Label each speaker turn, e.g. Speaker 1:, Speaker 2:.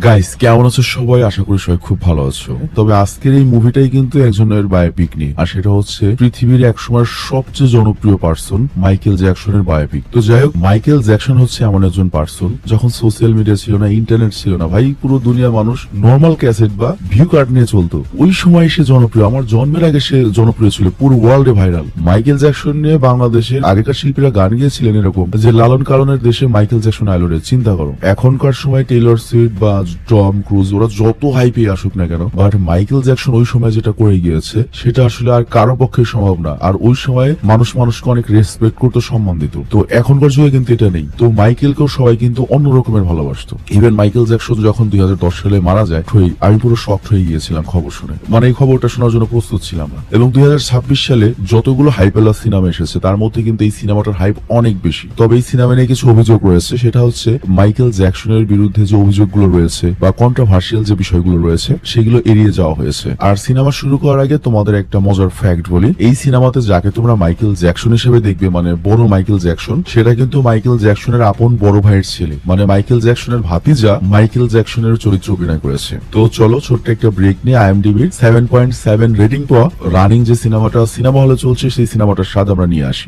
Speaker 1: Guys কেমন আছো সবাই? আশা করি সবাই খুব ভালো আছো। তবে আজকের এই মুভিটাই কিন্তু একজনের বায়োপিক নিয়ে, আর সেটা হচ্ছে পৃথিবীর একসময় সবচেয়ে জনপ্রিয় পার্সন মাইকেল জ্যাকসনের বায়োপিক। তো যাই হোক, মাইকেল জ্যাকসন হচ্ছে এমন একজন পার্সন, যখন সোশ্যাল মিডিয়া ছিল না, ইন্টারনেট ছিল না, ভাই পুরো দুনিয়ার মানুষ নর্মাল ক্যাসেট বা ভিউ কার্ড নিয়ে চলতো। ওই সময় সে জনপ্রিয়, আমার জন্মের আগে সে জনপ্রিয় ছিল, পুরো ওয়ার্ল্ডে ভাইরাল। মাইকেল জ্যাকসন নিয়ে বাংলাদেশের আগেকার শিল্পীরা গান গিয়েছিলেন এরকম যে লালন কারণের দেশে মাইকেল জ্যাকসন আইলো রে, চিন্তা করো। এখনকার সময় টেইলর সুইফট বা টম ক্রুজ ওরা যত হাইপে আসুক না কেন, বাট মাইকেল জ্যাকসন ওই সময় যেটা করে গিয়েছে সেটা আসলে আর কারো পক্ষে সম্ভব না। আর ওই সময় মানুষ মানুষকে অনেক রেসপেক্ট করতো, সম্মান দিত। তো এখনকার যুগে কিন্তু এটা নেই। তো মাইকেলকেও সবাই কিন্তু অন্য রকমের ভালোবাসতো। ইভেন মাইকেল জ্যাকসন যখন 2010 সালে মারা যায়, আমি পুরো শক হয়ে গিয়েছিলাম খবর শুনে, মানে এই খবরটা শোনার জন্য প্রস্তুত ছিলাম না। এবং 2026 সালে যতগুলো হাইপেলা সিনেমা এসেছে তার মধ্যে কিন্তু এই সিনেমাটার হাইপ অনেক বেশি। তবে এই সিনেমা নিয়ে কিছু অভিযোগ রয়েছে, সেটা হচ্ছে মাইকেল জ্যাকসনের বিরুদ্ধে যে অভিযোগগুলো রয়েছে বা কন্ট্রোভার্সিয়াল যে বিষয়গুলো রয়েছে সেগুলো এড়িয়ে যাওয়া হয়েছে। আর সিনেমা শুরু করার আগে তোমাদের একটা মজার ফ্যাক্ট বলি, এই সিনেমাতে যাকে তোমরা মাইকেল জ্যাকসন হিসেবে দেখবে, মানে বড় মাইকেল জ্যাকসন, সেটা কিন্তু মাইকেল জ্যাকসনের আপন বড় ভাইয়ের ছেলে, মানে মাইকেল জ্যাকসনের ভাতিজা মাইকেল জ্যাকসনের চরিত্র অভিনয় করেছে। তো চলো ছোট্ট একটা ব্রেক নিয়ে IMDb 7.7 রেটিং পাওয়া রানিং যে সিনেমাটা সিনেমা হলে চলছে সেই সিনেমাটার স্বাদ আমরা নিয়ে আসি।